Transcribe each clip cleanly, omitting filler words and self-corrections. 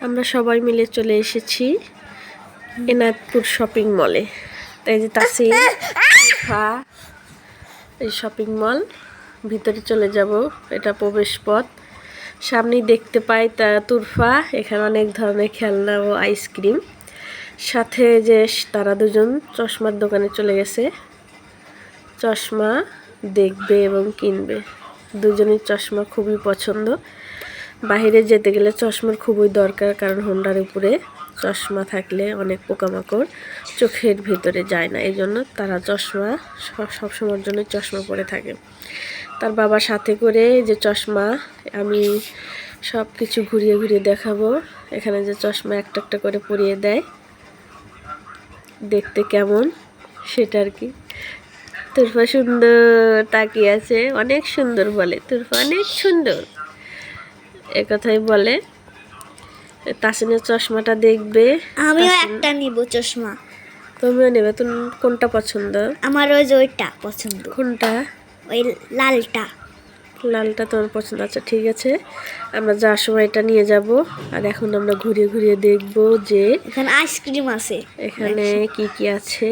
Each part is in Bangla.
আমরা সবাই মিলে চলে এসেছি এনায়তপুর শপিং মলে। তাই যে তাসিন এই শপিং মল ভিতরে চলে যাব, এটা প্রবেশ পথ। সামনেই দেখতে পাই তা তুরফা, এখানে অনেক ধরনের খেলনা ও আইসক্রিম। সাথে যে তারা দুজন চশমার দোকানে চলে গেছে, চশমা দেখবে এবং কিনবে। দুজনের চশমা খুবই পছন্দ। বাইরে যেতে গেলে চশমার খুবই দরকার, কারণ হোন্ডার উপরে চশমা থাকলে অনেক পোকামাকড় চোখের ভিতরে যায় না, এই জন্য তারা চশমা সবসময়ের জন্য চশমা পরে থাকে। তার বাবার সাথে করে যে চশমা, আমি সব কিছু ঘুরিয়ে ঘুরিয়ে দেখাবো। এখানে যে চশমা একটা একটা করে পরিয়ে দেয়, দেখতে কেমন সেটা আর কি। তুরফা সুন্দর তাকিয়ে আছে, অনেক সুন্দর বলে, তুরফা অনেক সুন্দর এ কথাই বলে। তাসিনের চশমাটা দেখবে, আমিও একটা নিব চশমা। তুমিও নেবে? তুমি কোনটা পছন্দ? আমার ওই যে ওইটা পছন্দ। কোনটা? ওই লালটা। লালটা তোমার পছন্দ? আচ্ছা ঠিক আছে, আমরা যাওয়ার সময় এটা নিয়ে যাব। আর এখন আমরা ঘুরিয়ে ঘুরিয়ে দেখব যে এখানে আইসক্রিম আছে, এখানে কি কি আছে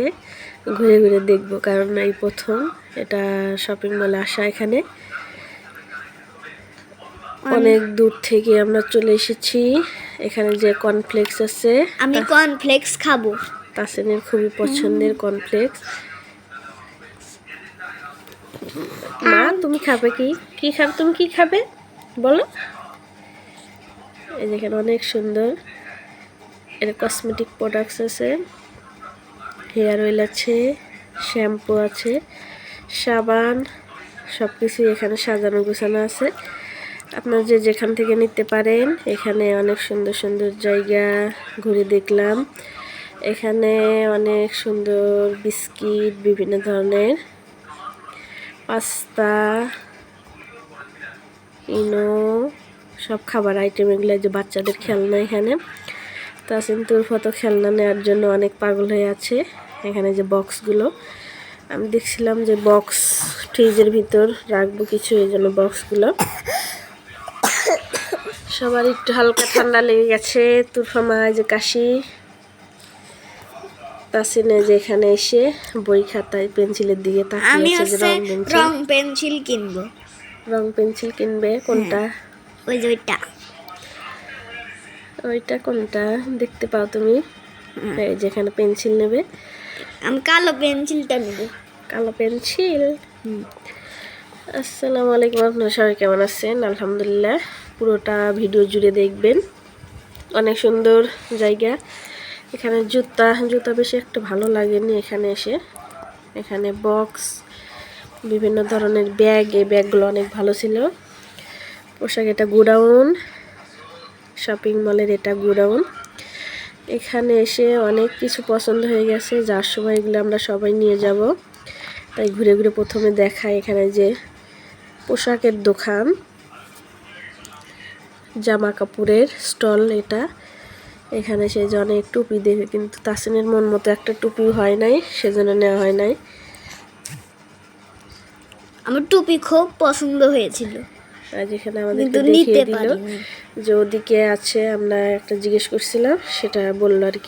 ঘুরে ঘুরে দেখব, কারণ এই প্রথম এটা শপিং মলে আসা। এখানে অনেক দূর থেকে আমরা চলে এসেছি। এখানে যে কর্নফ্লেক্স আছে, আমি কর্নফ্লেক্স খাবো। তাসিনের খুবই পছন্দের কর্নফ্লেক্স। মা তুমি খাবে কি? কি খাবে তুমি? কি খাবে বলো? এই যেখানে অনেক সুন্দর এর কসমেটিক প্রোডাক্টস আছে, হেয়ার অয়েল আছে, শ্যাম্পু আছে, সাবান, সব কিছুই এখানে সাজানো গোছানো আছে। আপনারা যে যেখান থেকে নিতে পারেন। এখানে অনেক সুন্দর সুন্দর জায়গা ঘুরে দেখলাম। এখানে অনেক সুন্দর বিস্কিট, বিভিন্ন ধরনের পাস্তা, ইনো, সব খাবার আইটেম। এগুলো যে বাচ্চাদের খেলনা। এখানে তাসিন তুরফা তো খেলনা নেওয়ার জন্য অনেক পাগল হয়ে আছে। এখানে যে বক্সগুলো, আমি দেখছিলাম যে বক্স ফ্রিজের ভিতর রাখবো কিছু, এই জন্য বক্সগুলো। সবার একটু হালকা ঠান্ডা লেগে গেছে। তুরফা মা যে কাশি। তাসিনে যে এখানে এসে বই খাতায় পেন্সিলের দিকে তাকিয়ে আছে, যে রং পেন্সিল কিনবো। রং পেন্সিল কিনবে? কোনটা? ওই যে ওইটা। ওইটা কোনটা দেখতে পাও তুমি? এই যেখানে পেন্সিল নেবে। আমি কালো পেন্সিলটা নেব। কালো পেন্সিল। আসসালামু আলাইকুম, আপনারা সবাই কেমন আছেন? আলহামদুলিল্লাহ। পুরোটা ভিডিও জুড়ে দেখবেন। অনেক সুন্দর জায়গা। এখানে জুতা বেশি একটা ভালো লাগেনি এখানে এসে। এখানে বক্স, বিভিন্ন ধরনের ব্যাগ, এই ব্যাগগুলো অনেক ভালো ছিল। পোশাক, এটা গোডাউন, শপিং মলের এটা গোডাউন। এখানে এসে অনেক কিছু পছন্দ হয়ে গেছে, যার সময় এগুলো আমরা সবাই নিয়ে যাব। তাই ঘুরে ঘুরে প্রথমে দেখায় এখানে যে পোশাকের দোকান, জামা কাপড়ের স্টল এটা। এখানে সে যে অনেক টুপি দেখে, কিন্তু তাসিনের মন মতো একটা টুপিও হয় নাই, সেজন্য নেওয়া হয় নাই। আমার টুপি খুব পছন্দ হয়েছিল। আর যেখানে আমাদেরকে দেখিয়ে দিল যে ওদিকে আছে, আমরা একটা জিজ্ঞেস করছিলাম, সেটা বললো আর কি।